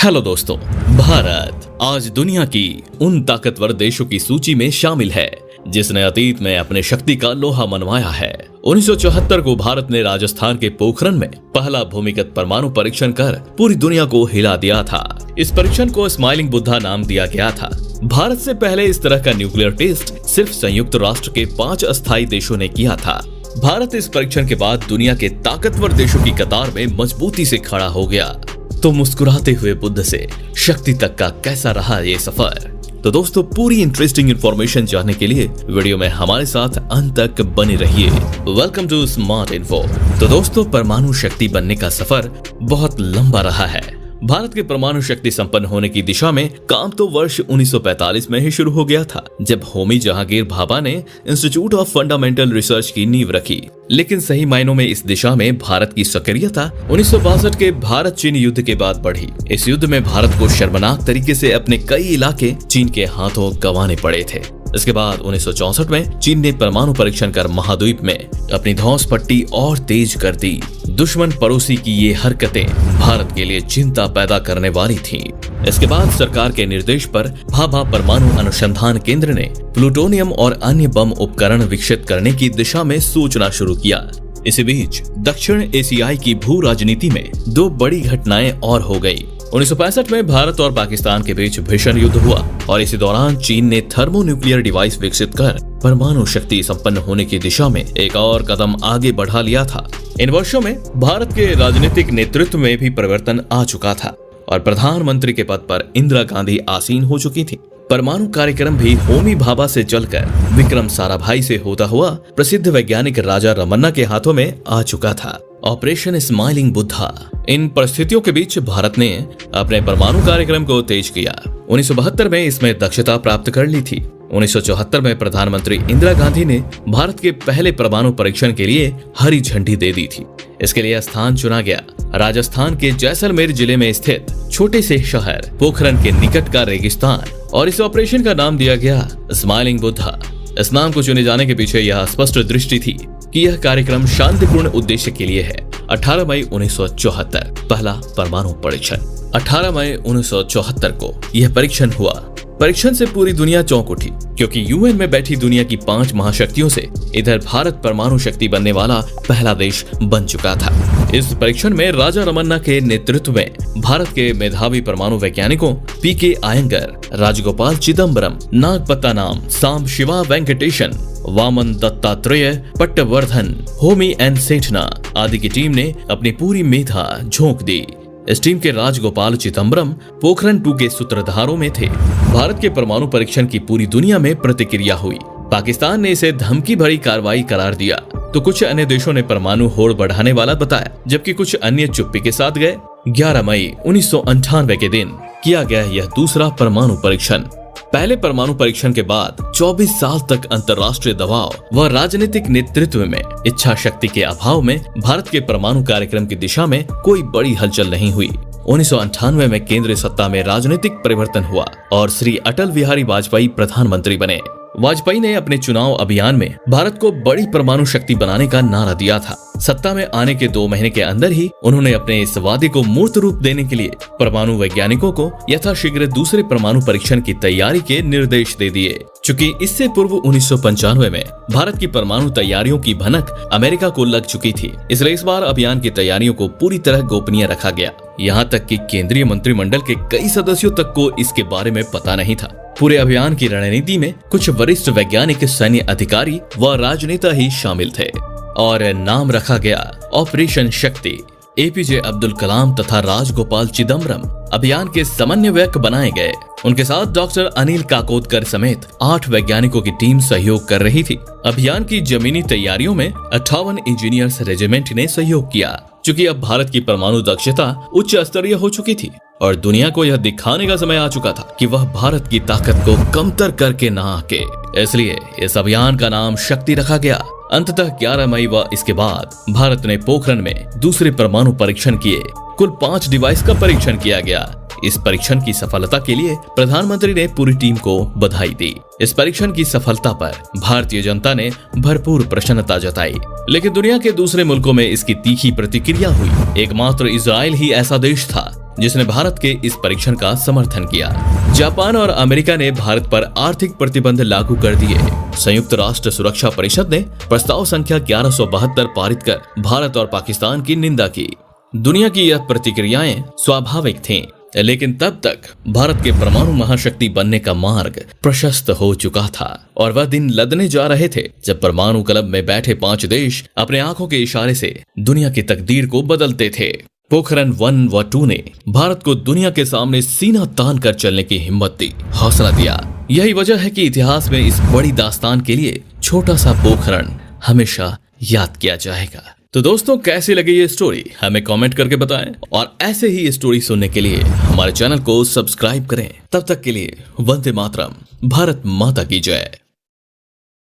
Hello दोस्तों, भारत आज दुनिया की उन ताकतवर देशों की सूची में शामिल है जिसने अतीत में अपने शक्ति का लोहा मनवाया है। 1974 को भारत ने राजस्थान के पोखरण में पहला भूमिगत परमाणु परीक्षण कर पूरी दुनिया को हिला दिया था। इस परीक्षण को स्माइलिंग बुद्धा नाम दिया गया था। भारत से पहले इस तरह का न्यूक्लियर टेस्ट सिर्फ संयुक्त राष्ट्र के 5 अस्थायी देशों ने किया था। भारत इस परीक्षण के बाद दुनिया के ताकतवर देशों की कतार में मजबूती से खड़ा हो गया। तो मुस्कुराते हुए बुद्ध से शक्ति तक का कैसा रहा ये सफर? तो दोस्तों, पूरी इंटरेस्टिंग इंफॉर्मेशन जानने के लिए वीडियो में हमारे साथ अंत तक बने रहिए। Welcome to Smart Info. तो दोस्तों, परमाणु शक्ति बनने का सफर बहुत लंबा रहा है। भारत के परमाणु शक्ति संपन्न होने की दिशा में काम तो वर्ष 1945 में ही शुरू हो गया था, जब होमी जहांगीर भाभा ने इंस्टीट्यूट ऑफ फंडामेंटल रिसर्च की नींव रखी। लेकिन सही मायनों में इस दिशा में भारत की सक्रियता 1962 के भारत चीन युद्ध के बाद बढ़ी। इस युद्ध में भारत को शर्मनाक तरीके से अपने कई इलाके चीन के हाथों गंवाने पड़े थे। इसके बाद 1964 में चीन ने परमाणु परीक्षण कर महाद्वीप में अपनी धौंस पट्टी और तेज कर दी। दुश्मन पड़ोसी की ये हरकतें भारत के लिए चिंता पैदा करने वाली थीं। इसके बाद सरकार के निर्देश पर भाभा परमाणु अनुसंधान केंद्र ने प्लूटोनियम और अन्य बम उपकरण विकसित करने की दिशा में सोचना शुरू किया। इसी बीच दक्षिण एशियाई की भू राजनीति में 2 बड़ी घटनाएं और हो गई। 1965 में भारत और पाकिस्तान के बीच भीषण युद्ध हुआ और इसी दौरान चीन ने थर्मोन्यूक्लियर डिवाइस विकसित कर परमाणु शक्ति संपन्न होने की दिशा में एक और कदम आगे बढ़ा लिया था। इन वर्षों में भारत के राजनीतिक नेतृत्व में भी परिवर्तन आ चुका था और प्रधानमंत्री के पद पर इंदिरा गांधी आसीन हो चुकी थी। परमाणु कार्यक्रम भी होमी भाभा से चलकर विक्रम साराभाई से होता हुआ प्रसिद्ध वैज्ञानिक राजा रमन्ना के हाथों में आ चुका था। Operation smiling Buddha. इन परिस्थितियों के बीच भारत ने अपने परमाणु कार्यक्रम को तेज किया। 1972 में इसमें दक्षता प्राप्त कर ली थी। 1974 में प्रधानमंत्री इंदिरा गांधी ने भारत के पहले परमाणु परीक्षण के लिए हरी झंडी दे दी थी। इसके लिए स्थान चुना गया राजस्थान के जैसलमेर जिले में स्थित छोटे से शहर पोखरण के निकट का रेगिस्तान, और इस ऑपरेशन का नाम दिया गया स्माइलिंग बुद्धा। इस नाम को चुने जाने के पीछे यह स्पष्ट दृष्टि थी कि यह कार्यक्रम शांतिपूर्ण उद्देश्य के लिए है। 18 मई 1974 पहला परमाणु परीक्षण। 18 मई 1974 को यह परीक्षण हुआ। परीक्षण से पूरी दुनिया चौंक उठी, क्योंकि यूएन में बैठी दुनिया की 5 महाशक्तियों से इधर भारत परमाणु शक्ति बनने वाला पहला देश बन चुका था। इस परीक्षण में राजा रमन्ना के नेतृत्व में भारत के मेधावी परमाणु वैज्ञानिकों पीके आयंगर, राजगोपाल चिदम्बरम, नागपत्ता नाम, सांब शिवा वेंकटेशन, वामन दत्तात्रेय, पट्टवर्धन, होमी एन सेठना आदि की टीम ने अपनी पूरी मेधा झोंक दी। इस टीम के राजगोपाल चिदम्बरम पोखरण 2 के सूत्रधारों में थे। भारत के परमाणु परीक्षण की पूरी दुनिया में प्रतिक्रिया हुई। पाकिस्तान ने इसे धमकी भरी कार्रवाई करार दिया, तो कुछ अन्य देशों ने परमाणु होड़ बढ़ाने वाला बताया, जबकि कुछ अन्य चुप्पी के साथ गए। 11 मई 1998 के दिन किया गया यह दूसरा परमाणु परीक्षण। पहले परमाणु परीक्षण के बाद 24 साल तक अंतर्राष्ट्रीय दबाव व राजनीतिक नेतृत्व में इच्छा शक्ति के अभाव में भारत के परमाणु कार्यक्रम की दिशा में कोई बड़ी हलचल नहीं हुई। 1998 में केंद्रीय सत्ता में राजनीतिक परिवर्तन हुआ और श्री अटल बिहारी वाजपेयी प्रधानमंत्री बने। वाजपेयी ने अपने चुनाव अभियान में भारत को बड़ी परमाणु शक्ति बनाने का नारा दिया था। सत्ता में आने के 2 महीने के अंदर ही उन्होंने अपने इस वादे को मूर्त रूप देने के लिए परमाणु वैज्ञानिकों को यथाशीघ्र दूसरे परमाणु परीक्षण की तैयारी के निर्देश दे दिए। चूँकि इससे पूर्व 1995 में भारत की परमाणु तैयारियों की भनक अमेरिका को लग चुकी थी, इसलिए इस बार अभियान की तैयारियों को पूरी तरह गोपनीय रखा गया। यहाँ तक कि केंद्रीय मंत्रिमंडल के कई सदस्यों तक को इसके बारे में पता नहीं था। पूरे अभियान की रणनीति में कुछ वरिष्ठ वैज्ञानिक, सैन्य अधिकारी व राजनेता ही शामिल थे और नाम रखा गया ऑपरेशन शक्ति। एपीजे अब्दुल कलाम तथा राजगोपाल चिदम्बरम अभियान के समन्वयक बनाए गए। उनके साथ डॉक्टर अनिल काकोदकर समेत 8 वैज्ञानिकों की टीम सहयोग कर रही थी। अभियान की जमीनी तैयारियों में 58 इंजीनियर्स रेजिमेंट ने सहयोग किया। चूँकि अब भारत की परमाणु दक्षता उच्च स्तरीय हो चुकी थी और दुनिया को यह दिखाने का समय आ चुका था कि वह भारत की ताकत को कमतर करके ना आके, इसलिए इस अभियान का नाम शक्ति रखा गया। अंततः 11 मई व इसके बाद भारत ने पोखरण में दूसरे परमाणु परीक्षण किए। कुल 5 डिवाइस का परीक्षण किया गया। इस परीक्षण की सफलता के लिए प्रधानमंत्री ने पूरी टीम को बधाई दी। इस परीक्षण की सफलता पर भारतीय जनता ने भरपूर प्रसन्नता जताई, लेकिन दुनिया के दूसरे मुल्कों में इसकी तीखी प्रतिक्रिया हुई। एकमात्र इजराइल ही ऐसा देश था जिसने भारत के इस परीक्षण का समर्थन किया। जापान और अमेरिका ने भारत पर आर्थिक प्रतिबंध लागू कर दिए। संयुक्त राष्ट्र सुरक्षा परिषद ने प्रस्ताव संख्या 1172 पारित कर भारत और पाकिस्तान की निंदा की। दुनिया की यह प्रतिक्रियाएं स्वाभाविक थीं, लेकिन तब तक भारत के परमाणु महाशक्ति बनने का मार्ग प्रशस्त हो चुका था और वह दिन लदने जा रहे थे जब परमाणु क्लब में बैठे 5 देश अपने आंखों के इशारे से दुनिया की तकदीर को बदलते थे। पोखरण 1 व 2 ने भारत को दुनिया के सामने सीना तान कर चलने की हिम्मत दी, हौसला दिया। यही वजह है कि इतिहास में इस बड़ी दास्तान के लिए छोटा सा पोखरण हमेशा याद किया जाएगा। तो दोस्तों, कैसी लगी ये स्टोरी हमें कमेंट करके बताएं और ऐसे ही स्टोरी सुनने के लिए हमारे चैनल को सब्सक्राइब करें। तब तक के लिए वंदे मातरम, भारत माता की जय।